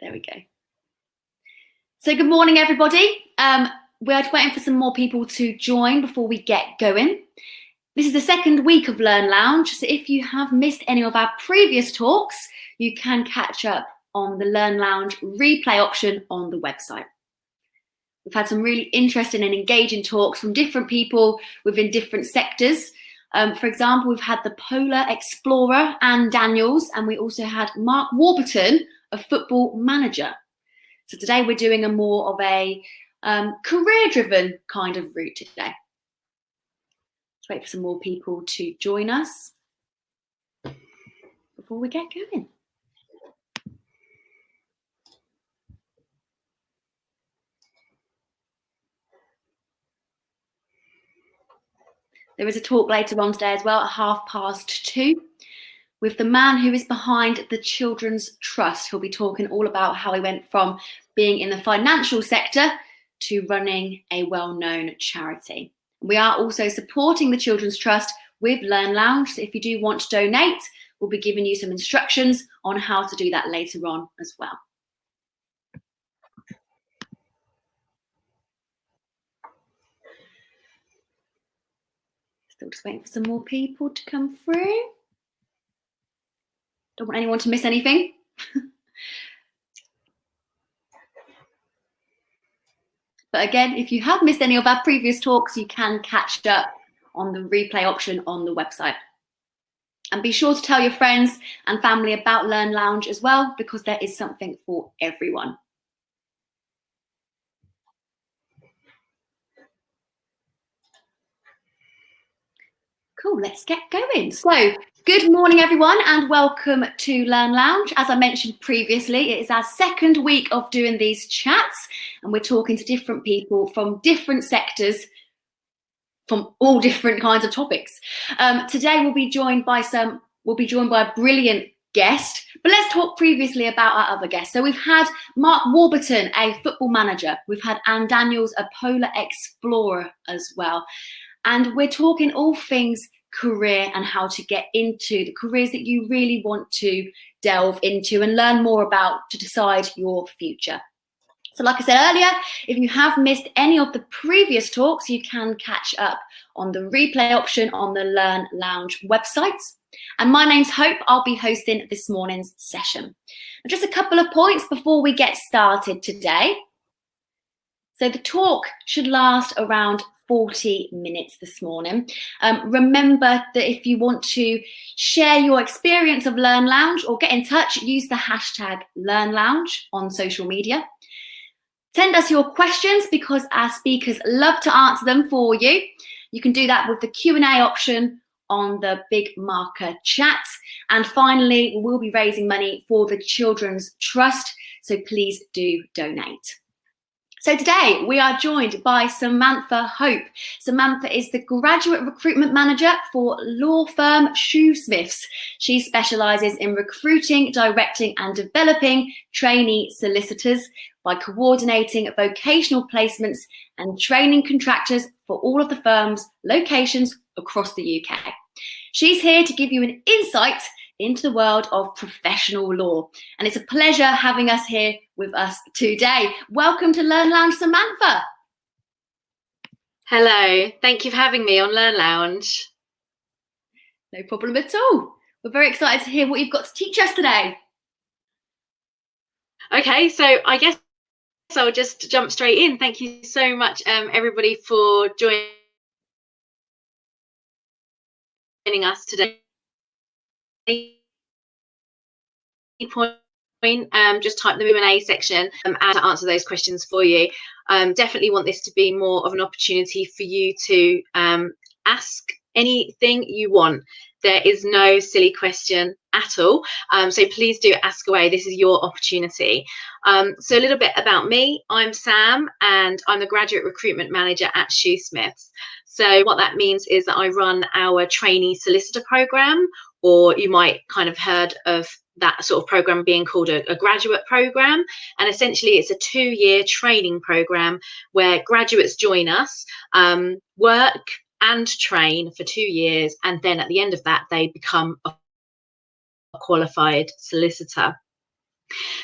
There we go. So good morning, everybody. We're waiting for some more people to join before we get going. This is the second week of Learn Lounge, so if you have missed any of our previous talks, you can catch up on the Learn Lounge replay option on the website. We've had some really interesting and engaging talks from different people within different sectors. For example, we've had the Polar Explorer, Anne Daniels, and we also had Mark Warburton, a football manager. So today we're doing a more of a career-driven kind of route today. Let's wait for some more people to join us before we get going. There is a talk later on today as well at 2:30 with the man who is behind the Children's Trust. He'll be talking all about how he went from being in the financial sector to running a well-known charity. We are also supporting the Children's Trust with Learn Lounge. So if you do want to donate, we'll be giving you some instructions on how to do that later on as well. Still just waiting for some more people to come through. Don't want anyone to miss anything. But again, if you have missed any of our previous talks, you can catch up on the replay option on the website. And be sure to tell your friends and family about Learn Lounge as well, because there is something for everyone. Cool, let's get going. So, good morning, everyone, and welcome to Learn Lounge. As I mentioned previously, it is our second week of doing these chats, and we're talking to different people from different sectors, from all different kinds of topics. Today we'll be joined by a brilliant guest, but let's talk previously about our other guests. So we've had Mark Warburton, a football manager. We've had Anne Daniels, a Polar Explorer as well. And we're talking all things career and how to get into the careers that you really want to delve into and learn more about to decide your future. So like I said earlier, if you have missed any of the previous talks, you can catch up on the replay option on the Learn Lounge website. And my name's Hope. I'll be hosting this morning's session. And just a couple of points before we get started today. So the talk should last around 40 minutes this morning. Remember that if you want to share your experience of Learn Lounge or get in touch, use the hashtag Learn Lounge on social media. Send us your questions because our speakers love to answer them for you. You can do that with the Q&A option on the big marker chat. And finally, we'll be raising money for the Children's Trust, so please do donate. So today we are joined by Samantha Hope. Samantha is the Graduate Recruitment Manager for law firm Shoosmiths. She specialises in recruiting, directing and developing trainee solicitors by coordinating vocational placements and training contractors for all of the firm's locations across the UK. She's here to give you an insight into the world of professional law. And it's a pleasure having us here with us today. Welcome to Learn Lounge, Samantha. Hello, thank you for having me on Learn Lounge. No problem at all. We're very excited to hear what you've got to teach us today. Okay, so I guess I'll just jump straight in. Thank you so much, everybody, for joining us today. Just type the Q&A section and answer those questions for you. Definitely want this to be more of an opportunity for you to ask anything you want. There is no silly question at all. So please do ask away. This is your opportunity. So a little bit about me. I'm Sam and I'm the Graduate Recruitment Manager at Shoosmiths. So what that means is that I run our trainee solicitor program, or you might kind of heard of that sort of program being called a graduate program. And essentially it's a 2-year training program where graduates join us, work and train for 2 years, and then at the end of that they become a qualified solicitor.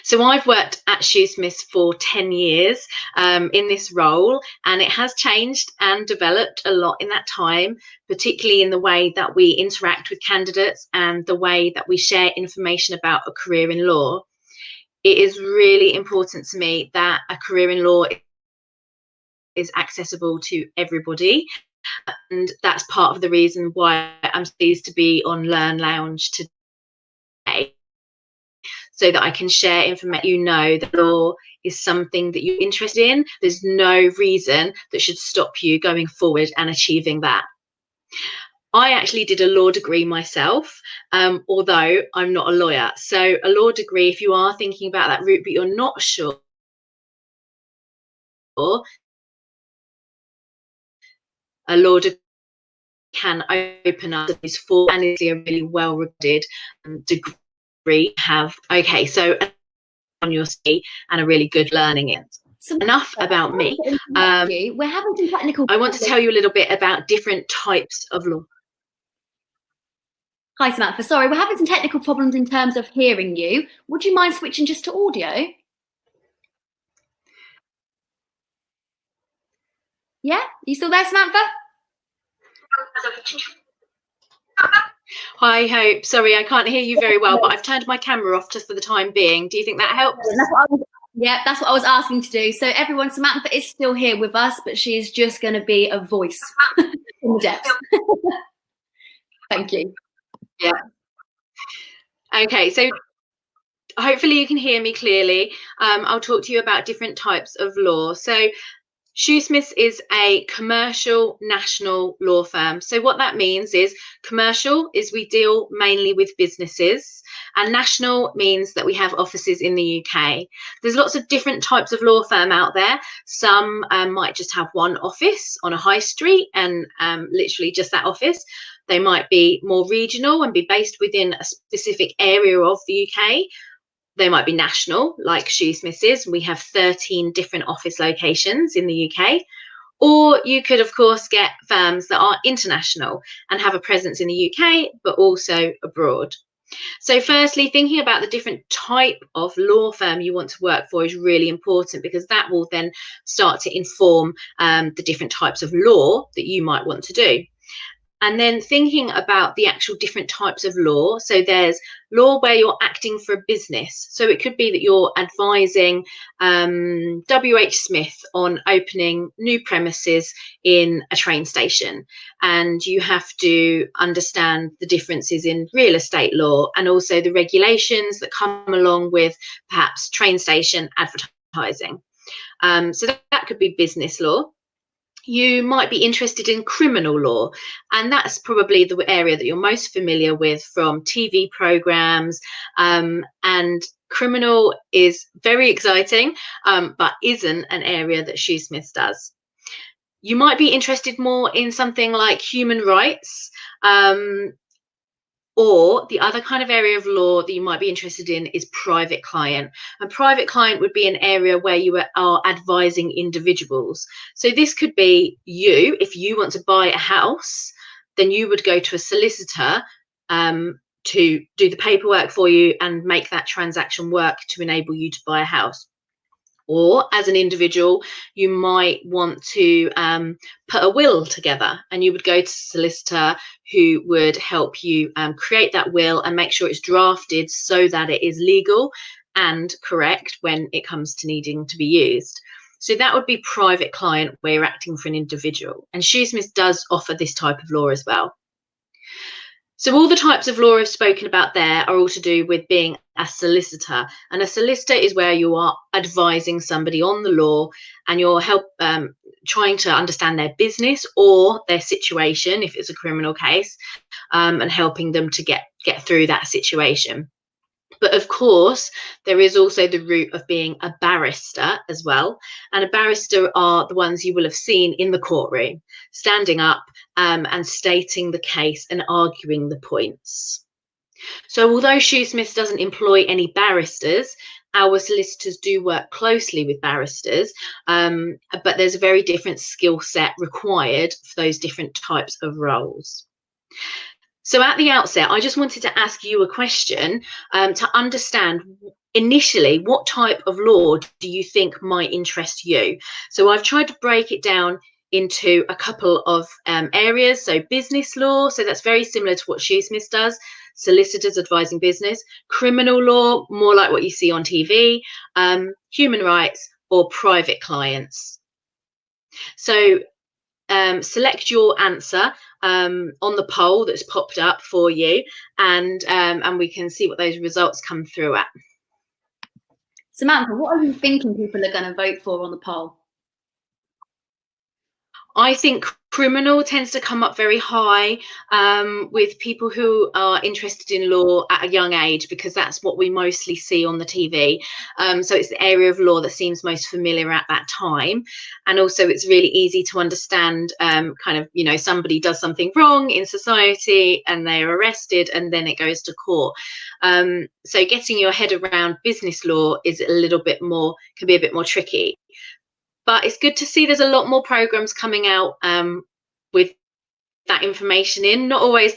So I've worked at Shoosmiths for 10 years in this role, and it has changed and developed a lot in that time, particularly in the way that we interact with candidates and the way that we share information about a career in law. It is really important to me that a career in law is accessible to everybody, and that's part of the reason why I'm pleased to be on Learn Lounge today, so that I can share information. You know, that law is something that you're interested in. There's no reason that should stop you going forward and achieving that. I actually did a law degree myself, although I'm not a lawyer. So a law degree, if you are thinking about that route but you're not sure, a law degree can open up these four, and is a really well regarded degree. Okay, so on your CV and a really good learning it. So enough about me. We're having some technical. I want to tell you a little bit about different types of law. Hi Samantha, sorry, we're having some technical problems in terms of hearing you. Would you mind switching just to audio? Yeah, you still there, Samantha? Hi Hope, sorry I can't hear you very well, but I've turned my camera off just for the time being. Do you think that helps? That's what I was asking to do. So everyone, Samantha is still here with us, but she's just going to be a voice in the depths. Thank you. Yeah. Okay, so hopefully you can hear me clearly. I'll talk to you about different types of law. So Shoosmiths is a commercial national law firm. So what that means is commercial is we deal mainly with businesses, and national means that we have offices in the UK. There's lots of different types of law firm out there. Some might just have one office on a high street and literally just that office. They might be more regional and be based within a specific area of the UK. They might be national, like Shoosmiths is. We have 13 different office locations in the UK. Or you could, of course, get firms that are international and have a presence in the UK, but also abroad. So firstly, thinking about the different type of law firm you want to work for is really important, because that will then start to inform the different types of law that you might want to do. And then thinking about the actual different types of law. So there's law where you're acting for a business. So it could be that you're advising WH Smith on opening new premises in a train station. And you have to understand the differences in real estate law and also the regulations that come along with perhaps train station advertising. So that could be business law. You might be interested in criminal law, and that's probably the area that you're most familiar with from TV programs, and criminal is very exciting, but isn't an area that Shoosmiths does. You might be interested more in something like human rights, or the other kind of area of law that you might be interested in is private client. And private client would be an area where you are advising individuals. So this could be you, if you want to buy a house, then you would go to a solicitor to do the paperwork for you and make that transaction work to enable you to buy a house. Or as an individual, you might want to put a will together, and you would go to a solicitor who would help you create that will and make sure it's drafted so that it is legal and correct when it comes to needing to be used. So that would be private client, where you're acting for an individual. And Shoosmiths does offer this type of law as well. So all the types of law I've spoken about there are all to do with being a solicitor. And a solicitor is where you are advising somebody on the law, and you're trying to understand their business or their situation, if it's a criminal case, and helping them to get through that situation. But of course, there is also the route of being a barrister as well. And a barrister are the ones you will have seen in the courtroom, standing up and stating the case and arguing the points. So although Shoosmiths doesn't employ any barristers, our solicitors do work closely with barristers, but there's a very different skill set required for those different types of roles. So at the outset, I just wanted to ask you a question to understand initially what type of law do you think might interest you. So I've tried to break it down into a couple of areas. So business law, so that's very similar to what Shoosmiths does, solicitors advising business. Criminal law, more like what you see on TV. Human rights, or private clients. So select your answer on the poll that's popped up for you, and we can see what those results come through at. Samantha, what are you thinking people are going to vote for on the poll? I think criminal tends to come up very high with people who are interested in law at a young age, because that's what we mostly see on the TV. So it's the area of law that seems most familiar at that time. And also it's really easy to understand kind of, you know, somebody does something wrong in society and they're arrested and then it goes to court. So getting your head around business law is a little bit more, can be a bit more tricky. But it's good to see there's a lot more programs coming out with that information in. Not always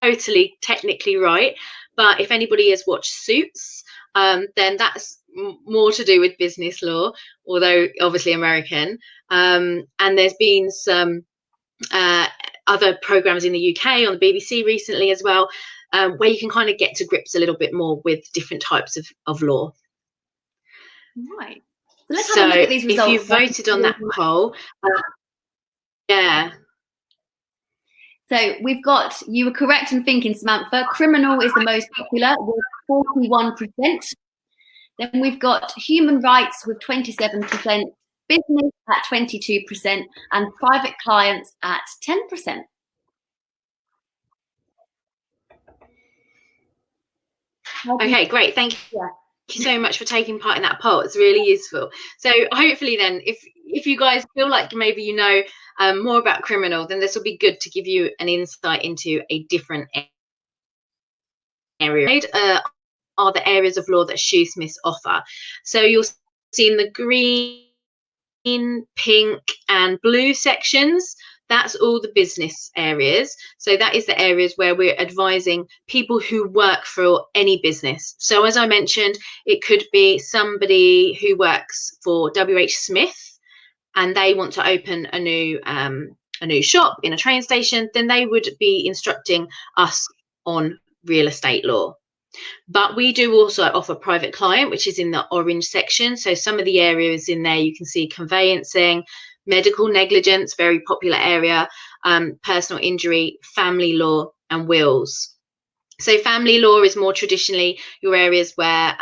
totally technically right, but if anybody has watched Suits, then that's more to do with business law, although obviously American. And there's been some other programs in the UK on the BBC recently as well, where you can kind of get to grips a little bit more with different types of law. Right. So let's have a look at these results. If you voted on that poll, yeah. So we've got, you were correct in thinking, Samantha, criminal is the most popular with 41%. Then we've got human rights with 27%, business at 22%, and private clients at 10%. Okay, great. Thank you. Yeah. Thank you so much for taking part in that poll. It's really useful. So hopefully then, if you guys feel like maybe you know more about criminal, then this will be good to give you an insight into a different area. Are the areas of law that Shoosmiths offer. So you'll see in the green, pink and blue sections, that's all the business areas. So that is the areas where we're advising people who work for any business. So as I mentioned, it could be somebody who works for WH Smith and they want to open a new shop in a train station, then they would be instructing us on real estate law. But we do also offer private client, which is in the orange section. So some of the areas in there you can see conveyancing, medical negligence, very popular area, personal injury, family law, and wills. So family law is more traditionally your areas where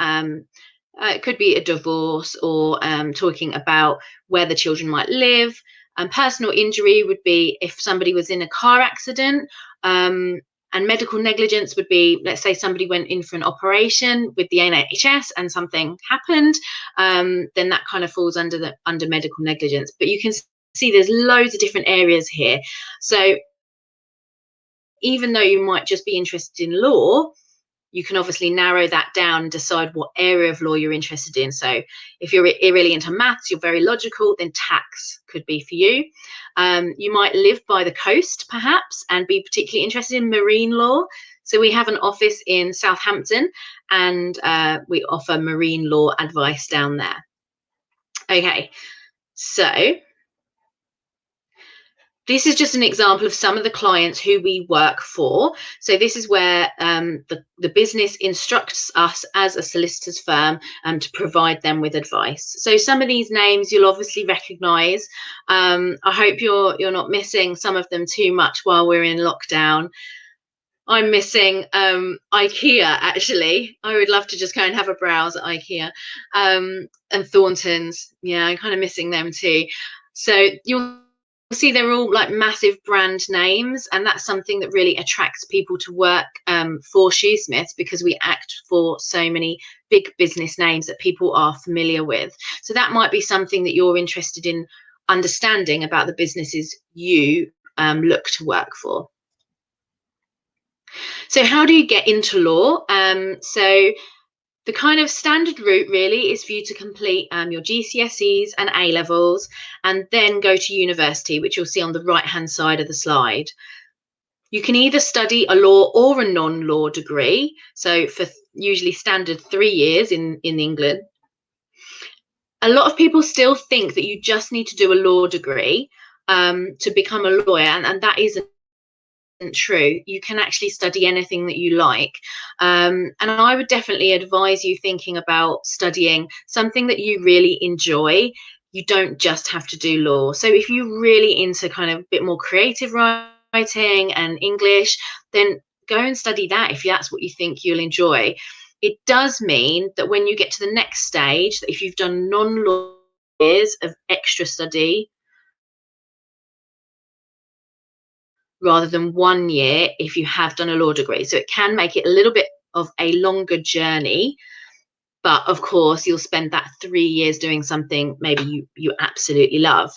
it could be a divorce or talking about where the children might live. Personal injury would be if somebody was in a car accident. And medical negligence would be, let's say somebody went in for an operation with the NHS and something happened, then that kind of falls under medical negligence. But you can see there's loads of different areas here. So even though you might just be interested in law, you can obviously narrow that down and decide what area of law you're interested in. So if you're really into maths, you're very logical, then tax could be for you. You might live by the coast, perhaps, and be particularly interested in marine law. So we have an office in Southampton, and we offer marine law advice down there. Okay, so this is just an example of some of the clients who we work for. So this is where the business instructs us as a solicitor's firm to provide them with advice. So some of these names you'll obviously recognise. I hope you're not missing some of them too much while we're in lockdown. I'm missing IKEA, actually. I would love to just go and have a browse at IKEA. And Thornton's, yeah, I'm kind of missing them too. So you'll see they're all like massive brand names, and that's something that really attracts people to work for Shoosmiths, because we act for so many big business names that people are familiar with. So that might be something that you're interested in understanding about the businesses you look to work for. So how do you get into law? So The kind of standard route really is for you to complete your GCSEs and A levels and then go to university, which you'll see on the right hand side of the slide. You can either study a law or a non-law degree. So for usually standard 3 years in England. A lot of people still think that you just need to do a law degree to become a lawyer, and that isn't true. You can actually study anything that you like, and I would definitely advise you thinking about studying something that you really enjoy. You don't just have to do law. So if you're really into kind of a bit more creative writing and English, then go and study that if that's what you think you'll enjoy. It does mean that when you get to the next stage, that if you've done non-law years of extra study rather than 1 year if you have done a law degree. So it can make it a little bit of a longer journey, but of course you'll spend that 3 years doing something maybe you absolutely love.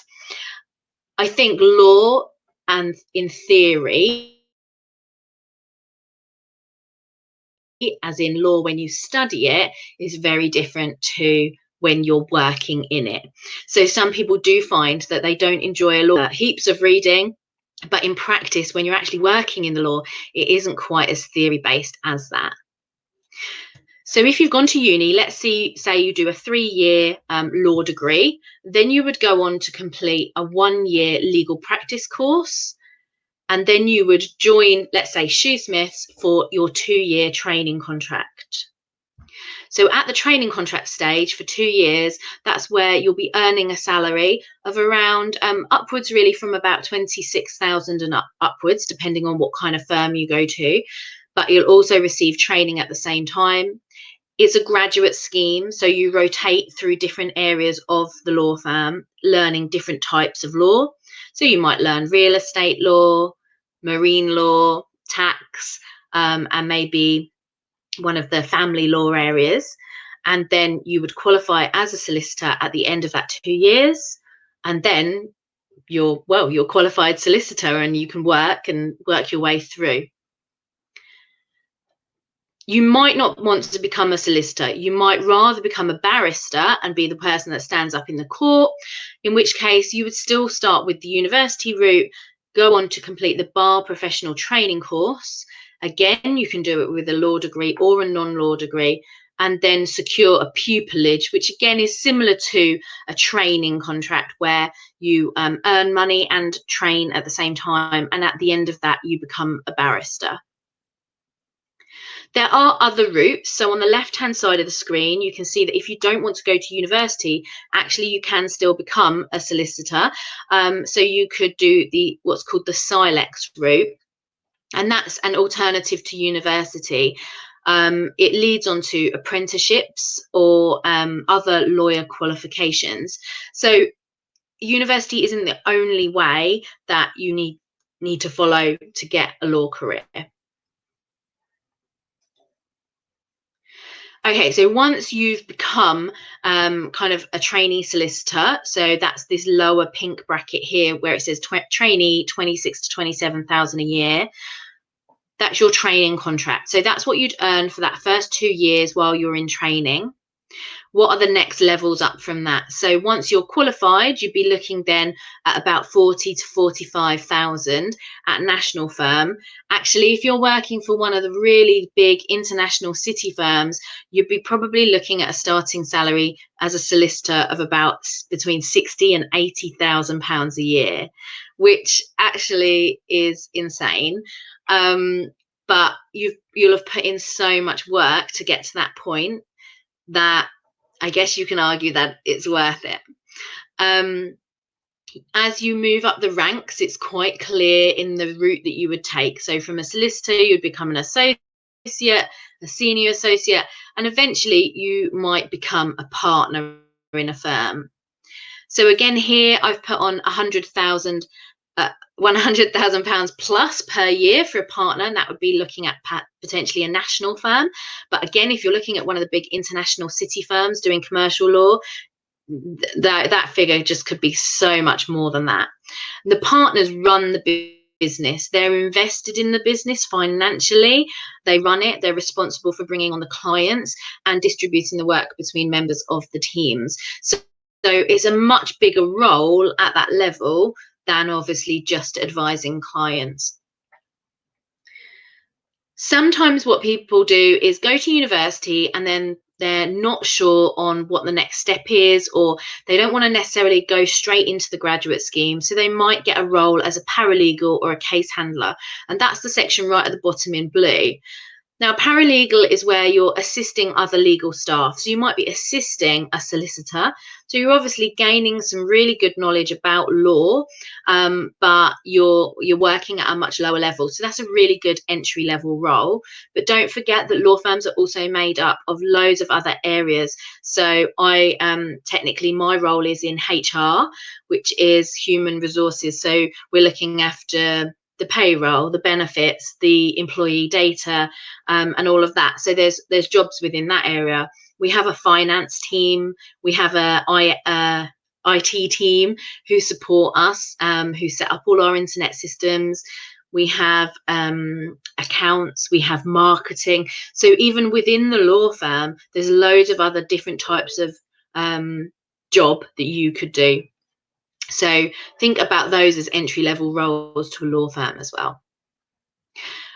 I think law, and in theory, as in law when you study it, is very different to when you're working in it. So some people do find that they don't enjoy a law, heaps of reading, but in practice, when you're actually working in the law, it isn't quite as theory based as that. So if you've gone to uni, let's say you do a 3-year law degree, then you would go on to complete a 1-year legal practice course. And then you would join, let's say, Shoosmiths for your 2-year training contract. So at the training contract stage for 2 years, that's where you'll be earning a salary of around upwards really from about 26,000 and upwards, depending on what kind of firm you go to. But you'll also receive training at the same time. It's a graduate scheme, so you rotate through different areas of the law firm, learning different types of law. So you might learn real estate law, marine law, tax, and maybe one of the family law areas. And then you would qualify as a solicitor at the end of that 2 years. And then you're qualified solicitor and you can work your way through. You might not want to become a solicitor. You might rather become a barrister and be the person that stands up in the court, in which case you would still start with the university route, go on to complete the bar professional training course. Again, you can do it with a law degree or a non-law degree, and then secure a pupillage, which again is similar to a training contract where you earn money and train at the same time. And at the end of that, you become a barrister. There are other routes. So on the left-hand side of the screen, you can see that if you don't want to go to university, actually you can still become a solicitor. So you could do what's called the SILEX route, and that's an alternative to university. It leads on to apprenticeships or other lawyer qualifications. So university isn't the only way that you need to follow to get a law career. Okay, so once you've become kind of a trainee solicitor, so that's this lower pink bracket here where it says trainee, 26 to 27,000 a year. That's your training contract. So that's what you'd earn for that first 2 years while you're in training. What are the next levels up from that? So once you're qualified, you'd be looking then at about 40 to 45,000 at national firm. Actually, if you're working for one of the really big international city firms, you'd be probably looking at a starting salary as a solicitor of about between 60 and 80,000 pounds a year, which actually is insane. But you'll have put in so much work to get to that point that I guess you can argue that it's worth it. As you move up the ranks, it's quite clear in the route that you would take. So from a solicitor, you'd become an associate, a senior associate, and eventually you might become a partner in a firm. So again, here I've put on £100,000 plus per year for a partner, and that would be looking at potentially a national firm. But again, if you're looking at one of the big international city firms doing commercial law, that figure just could be so much more than that. The partners run the business. They're invested in the business financially. They run it. They're responsible for bringing on the clients and distributing the work between members of the teams. So it's a much bigger role at that level than obviously just advising clients. Sometimes what people do is go to university and then they're not sure on what the next step is, or they don't want to necessarily go straight into the graduate scheme. So they might get a role as a paralegal or a case handler. And that's the section right at the bottom in blue. Now, paralegal is where you're assisting other legal staff. So you might be assisting a solicitor. So you're obviously gaining some really good knowledge about law, but you're working at a much lower level. So that's a really good entry level role. But don't forget that law firms are also made up of loads of other areas. So technically my role is in HR, which is human resources. So we're looking after the payroll, the benefits, the employee data, and all of that. So there's jobs within that area. We have a finance team. We have a IT team who support us, who set up all our internet systems. We have accounts. We have marketing. So even within the law firm, there's loads of other different types of job that you could do. So think about those as entry-level roles to a law firm as well.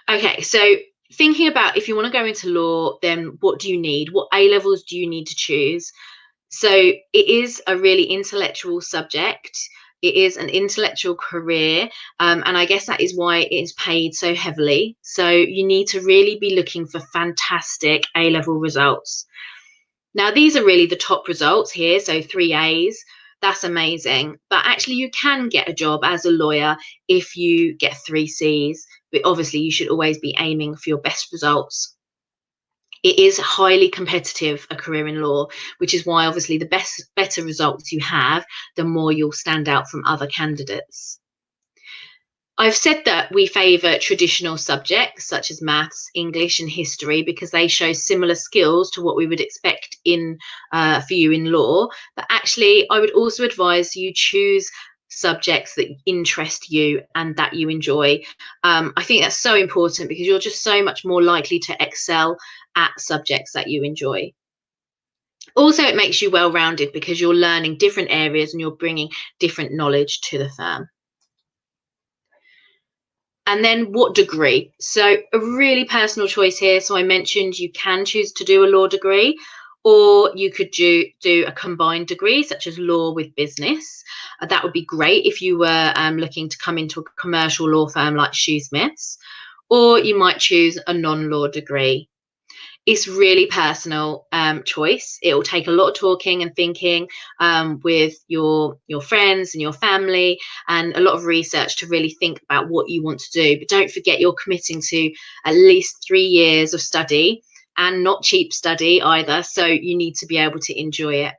Okay, so thinking about if you want to go into law, then what do you need? What A-levels do you need to choose? So it is a really intellectual subject. It is an intellectual career, and I guess that is why it is paid so heavily. So you need to really be looking for fantastic A-level results. Now, these are really the top results here, so 3 A's. That's amazing. But actually, you can get a job as a lawyer if you get 3 C's. But obviously, you should always be aiming for your best results. It is highly competitive, a career in law, which is why obviously the better results you have, the more you'll stand out from other candidates. I've said that we favour traditional subjects such as maths, English and history because they show similar skills to what we would expect for you in law. But actually, I would also advise you choose subjects that interest you and that you enjoy. I think that's so important because you're just so much more likely to excel at subjects that you enjoy. Also, it makes you well-rounded because you're learning different areas and you're bringing different knowledge to the firm. And then what degree? So a really personal choice here. So I mentioned you can choose to do a law degree, or you could do a combined degree such as law with business. That would be great if you were looking to come into a commercial law firm like Shoosmiths, or you might choose a non-law degree. It's really personal choice. It will take a lot of talking and thinking with your friends and your family, and a lot of research to really think about what you want to do. But don't forget, you're committing to at least 3 years of study, and not cheap study either. So you need to be able to enjoy it.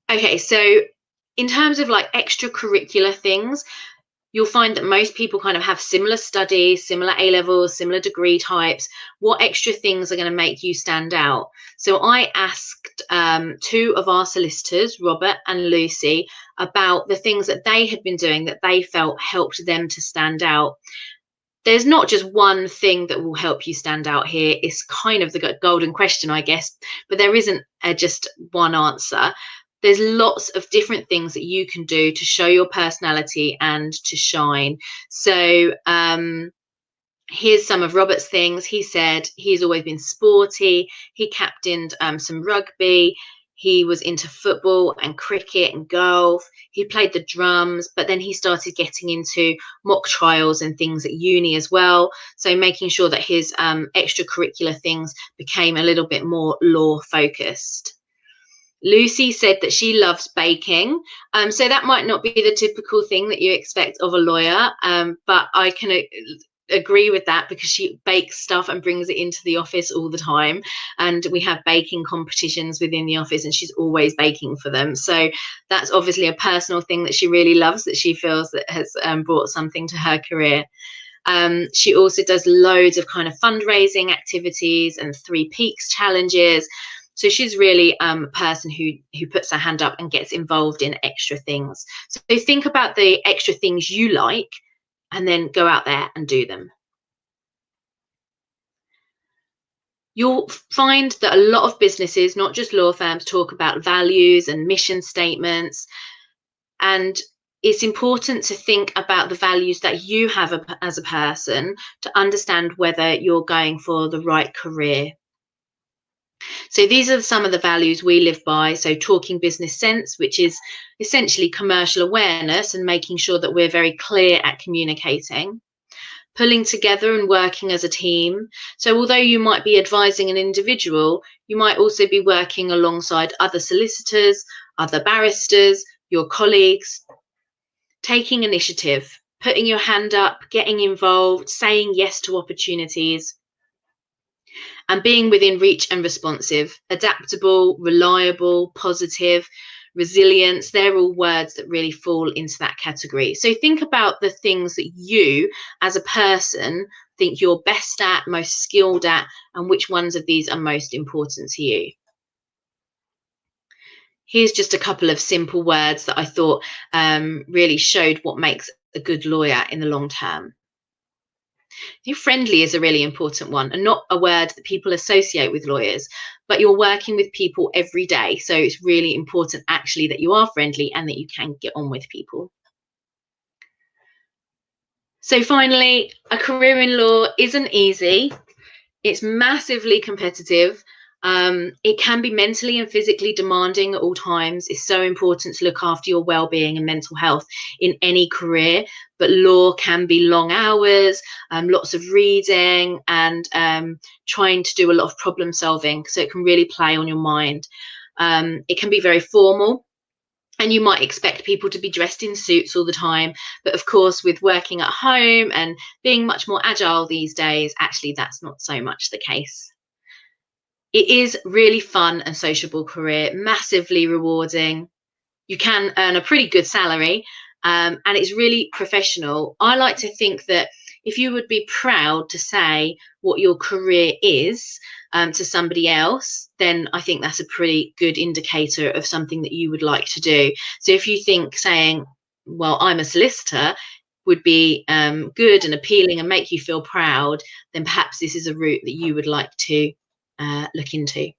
Okay, so in terms of like extracurricular things, you'll find that most people kind of have similar studies, similar A-levels, similar degree types. What extra things are going to make you stand out? So I asked 2 of our solicitors, Robert and Lucy, about the things that they had been doing that they felt helped them to stand out. There's not just one thing that will help you stand out here. It's kind of the golden question, I guess, but there isn't just one answer. There's lots of different things that you can do to show your personality and to shine. So here's some of Robert's things. He said he's always been sporty. He captained some rugby. He was into football and cricket and golf. He played the drums, but then he started getting into mock trials and things at uni as well. So making sure that his extracurricular things became a little bit more law focused. Lucy said that she loves baking. So that might not be the typical thing that you expect of a lawyer, but I can agree with that because she bakes stuff and brings it into the office all the time. And we have baking competitions within the office and she's always baking for them. So that's obviously a personal thing that she really loves, that she feels that has brought something to her career. She also does loads of kind of fundraising activities and 3 Peaks challenges. So she's really a person who puts her hand up and gets involved in extra things. So think about the extra things you like and then go out there and do them. You'll find that a lot of businesses, not just law firms, talk about values and mission statements. And it's important to think about the values that you have as a person to understand whether you're going for the right career. So these are some of the values we live by. So talking business sense, which is essentially commercial awareness and making sure that we're very clear at communicating. Pulling together and working as a team. So although you might be advising an individual, you might also be working alongside other solicitors, other barristers, your colleagues. Taking initiative, putting your hand up, getting involved, saying yes to opportunities, and being within reach and responsive, adaptable, reliable, positive, resilience. They're all words that really fall into that category. So think about the things that you as a person think you're best at, most skilled at, and which ones of these are most important to you. Here's just a couple of simple words that I thought really showed what makes a good lawyer in the long term. Friendly is a really important one, and not a word that people associate with lawyers, but you're working with people every day. So it's really important actually that you are friendly and that you can get on with people. So finally, a career in law isn't easy. It's massively competitive. It can be mentally and physically demanding at all times. It's so important to look after your well-being and mental health in any career, but law can be long hours, lots of reading, and trying to do a lot of problem solving, so it can really play on your mind. It can be very formal, and you might expect people to be dressed in suits all the time, but of course with working at home and being much more agile these days, actually that's not so much the case. It is really fun and sociable career, massively rewarding. You can earn a pretty good salary, and it's really professional. I like to think that if you would be proud to say what your career is to somebody else, then I think that's a pretty good indicator of something that you would like to do. So if you think saying, well, I'm a solicitor, would be good and appealing and make you feel proud, then perhaps this is a route that you would like to look into.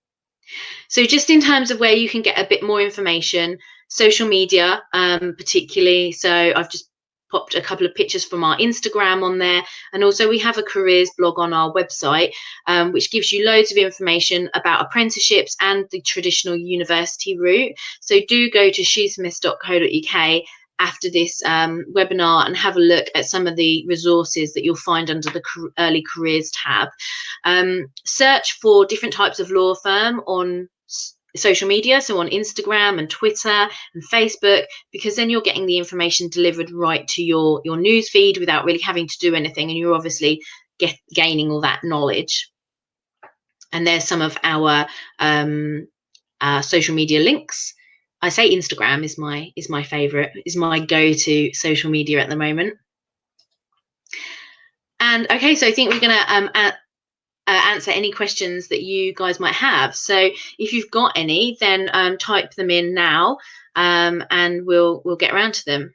So just in terms of where you can get a bit more information, social media particularly. So I've just popped a couple of pictures from our Instagram on there, and also we have a careers blog on our website which gives you loads of information about apprenticeships and the traditional university route. So do go to shoosmiths.co.uk after this webinar and have a look at some of the resources that you'll find under the early careers tab. Search for different types of law firm on social media, so on Instagram and Twitter and Facebook, because then you're getting the information delivered right to your news feed without really having to do anything, and you're obviously gaining all that knowledge. And there's some of our social media links. I say Instagram is my favorite, is my go-to social media at the moment. And okay, so I think we're going to answer any questions that you guys might have. So if you've got any, then type them in now, and we'll get around to them.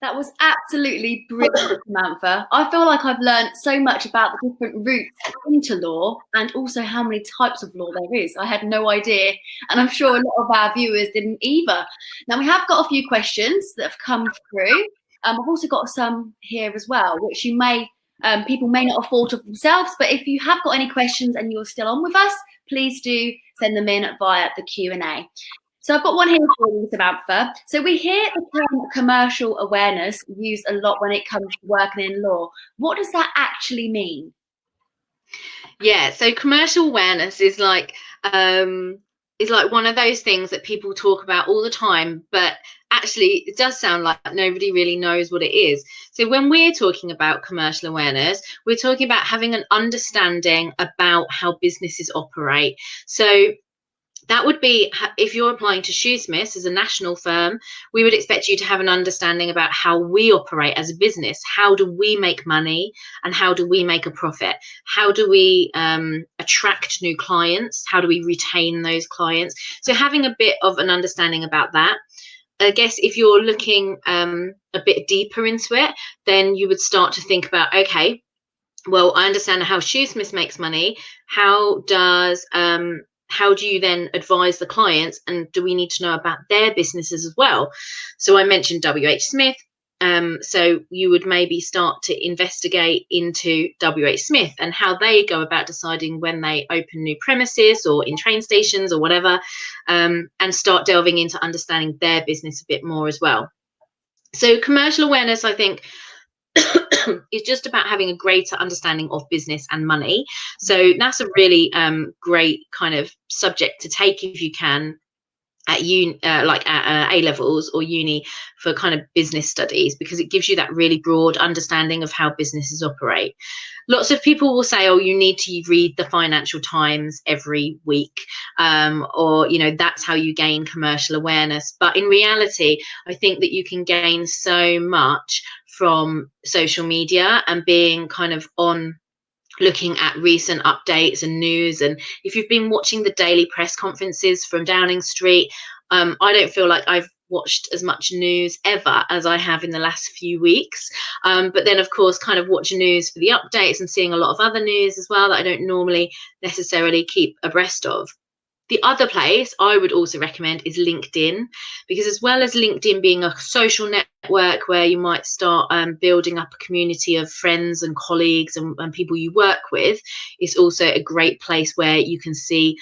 That was absolutely brilliant, Samantha. I feel like I've learned so much about the different routes into law and also how many types of law there is. I had no idea, and I'm sure a lot of our viewers didn't either. Now, we have got a few questions that have come through. I've also got some here as well, which you may people may not have thought of themselves, but if you have got any questions and you're still on with us, please do send them in via the Q&A. So I've got one here for you, Samantha. So we hear the term commercial awareness used a lot when it comes to working in law. What does that actually mean? Yeah, so commercial awareness is like one of those things that people talk about all the time, but actually it does sound like nobody really knows what it is. So when we're talking about commercial awareness, we're talking about having an understanding about how businesses operate. So That would be, if you're applying to Shoosmiths as a national firm, we would expect you to have an understanding about how we operate as a business. How do we make money and how do we make a profit? How do we attract new clients? How do we retain those clients? So having a bit of an understanding about that. I guess if you're looking a bit deeper into it, then you would start to think about, okay, well, I understand how Shoosmiths makes money. How do you then advise the clients, and do we need to know about their businesses as well? So I mentioned WH Smith. So you would maybe start to investigate into WH Smith and how they go about deciding when they open new premises or in train stations or whatever, and start delving into understanding their business a bit more as well. So commercial awareness, I think, is just about having a greater understanding of business and money. So that's a really great kind of subject to take if you can at A levels or uni for kind of business studies, because it gives you that really broad understanding of how businesses operate. Lots of people will say, oh, you need to read the Financial Times every week, or that's how you gain commercial awareness. But in reality, I think that you can gain so much from social media and being kind of on looking at recent updates and news. And if you've been watching the daily press conferences from Downing Street, I don't feel like I've watched as much news ever as I have in the last few weeks. But then, of course, kind of watch news for the updates and seeing a lot of other news as well that I don't normally necessarily keep abreast of. The other place I would also recommend is LinkedIn, because as well as LinkedIn being a social network where you might start building up a community of friends and colleagues and people you work with, it's also a great place where you can see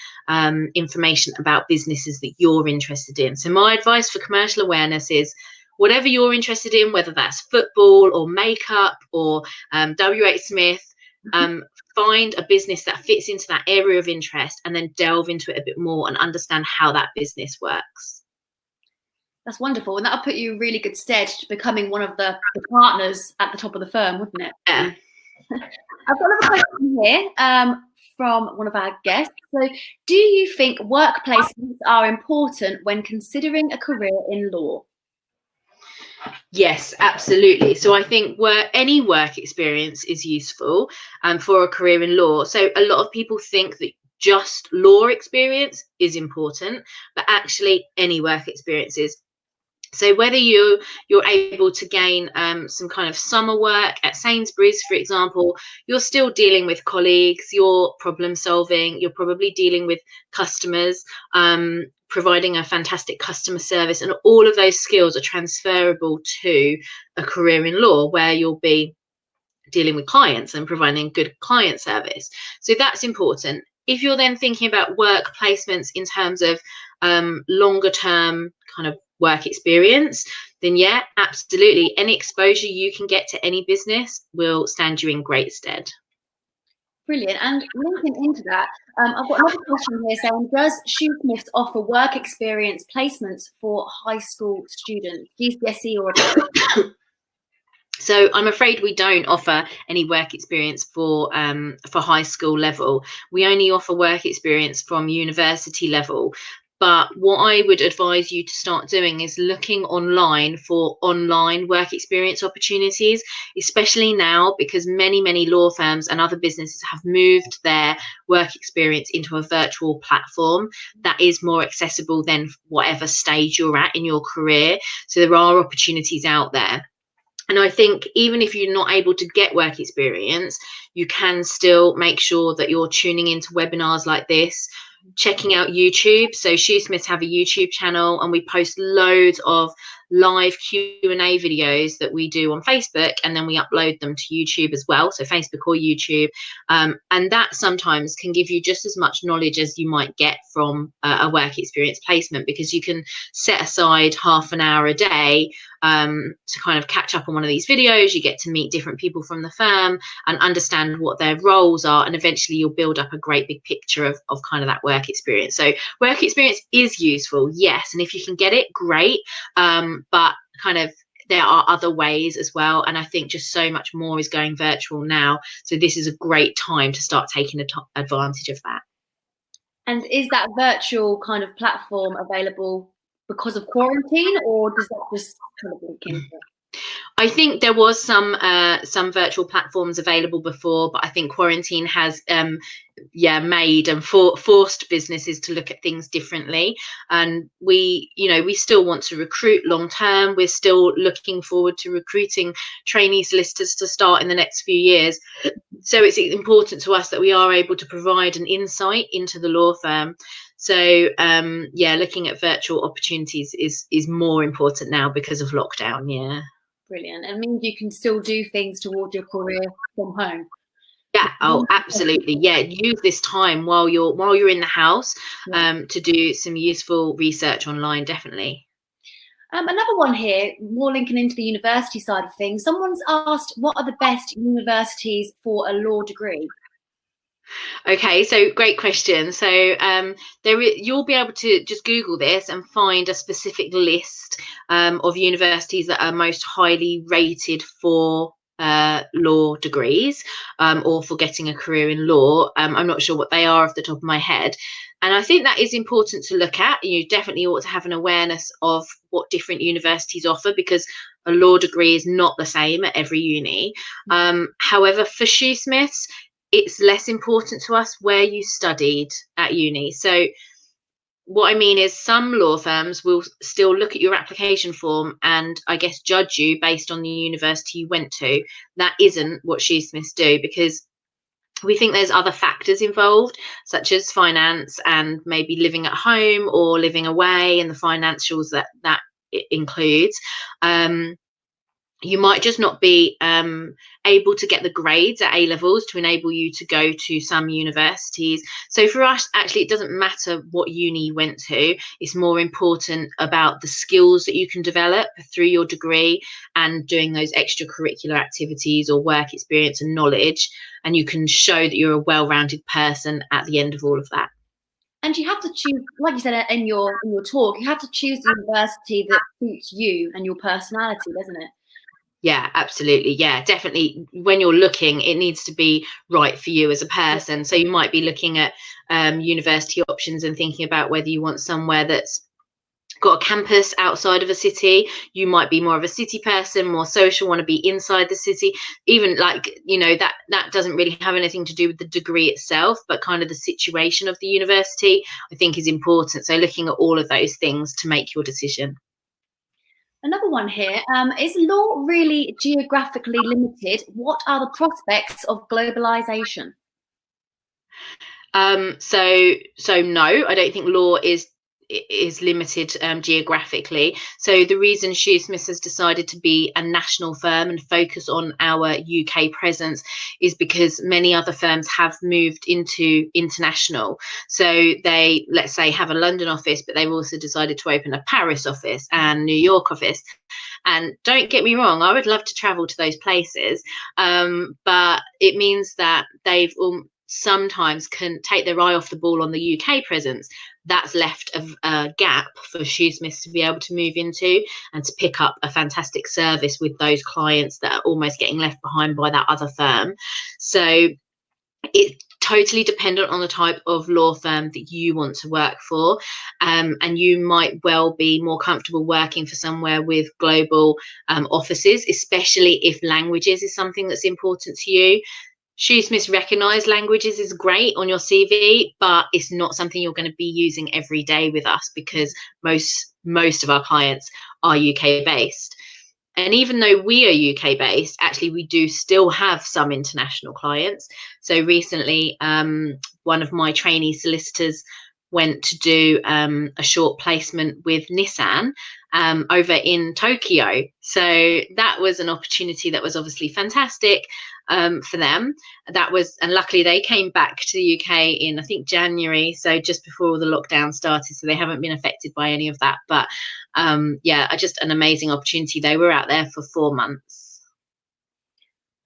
information about businesses that you're interested in. So my advice for commercial awareness is, whatever you're interested in, whether that's football or makeup or WH Smith, find a business that fits into that area of interest and then delve into it a bit more and understand how that business works. That's wonderful. And that'll put you in really good stead to becoming one of the partners at the top of the firm, wouldn't it? Yeah. I've got another question here from one of our guests. So, do you think work placements are important when considering a career in law? Yes, absolutely. So I think any work experience is useful for a career in law. So a lot of people think that just law experience is important, but actually any work experience is. So whether you're able to gain some kind of summer work at Sainsbury's, for example, you're still dealing with colleagues, you're problem solving, you're probably dealing with customers, providing a fantastic customer service, and all of those skills are transferable to a career in law where you'll be dealing with clients and providing good client service. So that's important. If you're then thinking about work placements in terms of longer term kind of work experience, then yeah, absolutely. Any exposure you can get to any business will stand you in great stead. Brilliant. And linking into that, I've got another question here saying, does Shoosmiths offer work experience placements for high school students, GCSE or So I'm afraid we don't offer any work experience for high school level. We only offer work experience from university level. But what I would advise you to start doing is looking online for online work experience opportunities, especially now, because many law firms and other businesses have moved their work experience into a virtual platform that is more accessible than whatever stage you're at in your career. So there are opportunities out there. And I think even if you're not able to get work experience, you can still make sure that you're tuning into webinars like this, checking out YouTube. So Shoosmiths have a YouTube channel and we post loads of live Q&A videos that we do on Facebook, and then we upload them to YouTube as well, so Facebook or YouTube, and that sometimes can give you just as much knowledge as you might get from a work experience placement, because you can set aside half an hour a day to kind of catch up on one of these videos. You get to meet different people from the firm and understand what their roles are, and eventually you'll build up a great big picture of kind of that work experience. So work experience is useful, yes, and if you can get it, great, but kind of there are other ways as well, and I think just so much more is going virtual now, so this is a great time to start taking advantage of that. And is that virtual kind of platform available because of quarantine, or does that just kind of link into it? I think there was some virtual platforms available before, but I think quarantine has made and forced businesses to look at things differently. And we still want to recruit long term. We're still looking forward to recruiting trainee solicitors to start in the next few years. So it's important to us that we are able to provide an insight into the law firm. So looking at virtual opportunities is more important now because of lockdown. Yeah. Brilliant. It means you can still do things towards your career from home. Yeah. Oh, absolutely. Yeah. Use this time while you're in the house to do some useful research online. Definitely. Another one here, more linking into the university side of things. Someone's asked, what are the best universities for a law degree? Okay, so great question. So you'll be able to just Google this and find a specific list of universities that are most highly rated for law degrees or for getting a career in law. I'm not sure what they are off the top of my head. And I think that is important to look at. You definitely ought to have an awareness of what different universities offer, because a law degree is not the same at every uni. However, for Shoosmiths, it's less important to us where you studied at uni. So what I mean is, some law firms will still look at your application form and I guess judge you based on the university you went to. That isn't what Shoosmiths do, because we think there's other factors involved, such as finance and maybe living at home or living away, and the financials that it includes. You might just not be able to get the grades at A levels to enable you to go to some universities. So for us, actually, it doesn't matter what uni you went to. It's more important about the skills that you can develop through your degree and doing those extracurricular activities or work experience and knowledge. And you can show that you're a well-rounded person at the end of all of that. And you have to choose, like you said in your talk, you have to choose the university that suits you and your personality, doesn't it? Yeah, absolutely. Yeah, definitely. When you're looking, it needs to be right for you as a person. So you might be looking at university options and thinking about whether you want somewhere that's got a campus outside of a city. You might be more of a city person, more social, want to be inside the city. Even that doesn't really have anything to do with the degree itself, but kind of the situation of the university, I think, is important. So looking at all of those things to make your decision. Another one here, is law really geographically limited? What are the prospects of globalization? So no, I don't think law is limited geographically. So the reason Shoosmiths has decided to be a national firm and focus on our UK presence is because many other firms have moved into international. So they, let's say, have a London office, but they've also decided to open a Paris office and New York office. And don't get me wrong, I would love to travel to those places, but it means that they've sometimes can take their eye off the ball on the UK presence. That's left a gap for Shoosmiths to be able to move into and to pick up a fantastic service with those clients that are almost getting left behind by that other firm. So it's totally dependent on the type of law firm that you want to work for, and you might well be more comfortable working for somewhere with global offices, especially if languages is something that's important to you. Shoosmiths recognise languages is great on your CV, but it's not something you're going to be using every day with us, because most of our clients are UK based. And even though we are UK based, actually we do still have some international clients. So recently, one of my trainee solicitors went to do a short placement with Nissan over in Tokyo. So that was an opportunity that was obviously fantastic for them. And luckily they came back to the UK in, I think, January, so just before the lockdown started, so they haven't been affected by any of that. But just an amazing opportunity. They were out there for 4 months.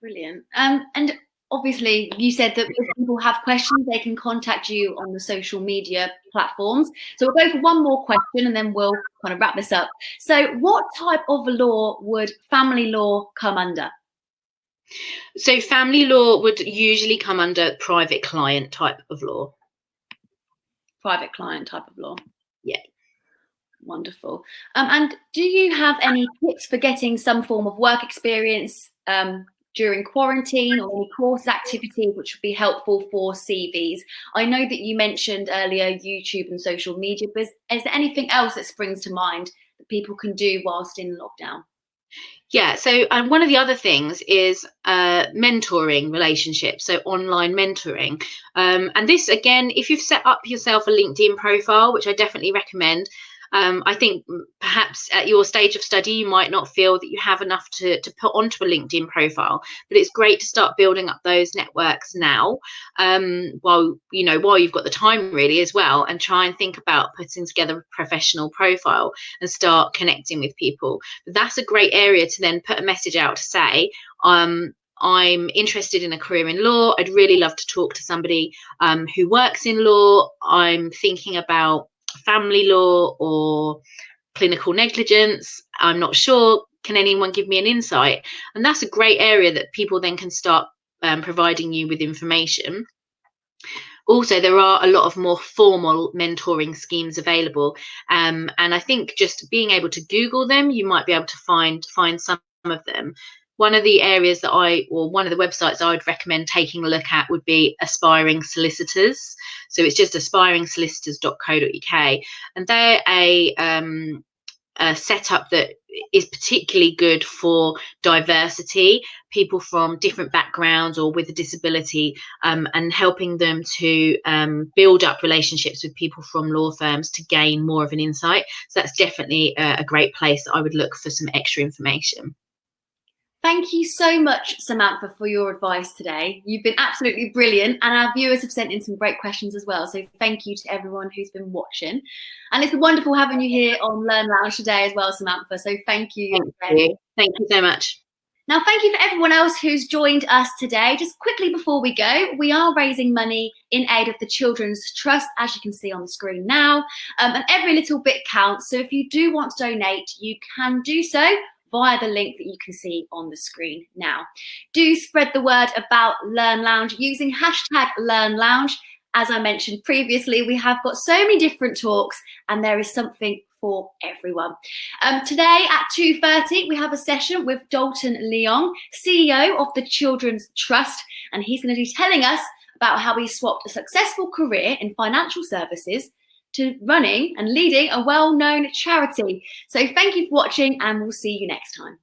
Brilliant. And obviously you said that if people have questions, they can contact you on the social media platforms. So we'll go for one more question and then we'll kind of wrap this up. So what type of law would family law come under? So family law would usually come under private client type of law. private client type of law. Yeah. Wonderful. And do you have any tips for getting some form of work experience during quarantine, or any course activities which would be helpful for CVs? I know that you mentioned earlier YouTube and social media, but is there anything else that springs to mind that people can do whilst in lockdown? Yeah, so one of the other things is mentoring relationships, so online mentoring. And this, again, if you've set up yourself a LinkedIn profile, which I definitely recommend, I think perhaps at your stage of study, you might not feel that you have enough to put onto a LinkedIn profile, but it's great to start building up those networks now, while you've got the time really as well, and try and think about putting together a professional profile and start connecting with people. But that's a great area to then put a message out to say, I'm interested in a career in law. I'd really love to talk to somebody who works in law. I'm thinking about family law or clinical negligence. I'm not sure. Can anyone give me an insight? And that's a great area that people then can start providing you with information. Also, there are a lot of more formal mentoring schemes available. And I think just being able to Google them, you might be able to find some of them. One of the areas one of the websites I would recommend taking a look at would be Aspiring Solicitors. So it's just aspiringsolicitors.co.uk, and they're a setup that is particularly good for diversity, people from different backgrounds or with a disability, and helping them to build up relationships with people from law firms to gain more of an insight. So that's definitely a great place that I would look for some extra information. Thank you so much, Samantha, for your advice today. You've been absolutely brilliant, and our viewers have sent in some great questions as well. So thank you to everyone who's been watching. And it's wonderful having you here on Learn Lounge today as well, Samantha. So thank you. Thank you so much. Now, thank you for everyone else who's joined us today. Just quickly before we go, we are raising money in aid of the Children's Trust, as you can see on the screen now. And every little bit counts. So if you do want to donate, you can do so via the link that you can see on the screen now. Do spread the word about Learn Lounge using #LearnLounge. As I mentioned previously, we have got so many different talks, and there is something for everyone. Today at 2:30, we have a session with Dalton Leong, CEO of the Children's Trust, and he's going to be telling us about how he swapped a successful career in financial services to running and leading a well-known charity. So thank you for watching, and we'll see you next time.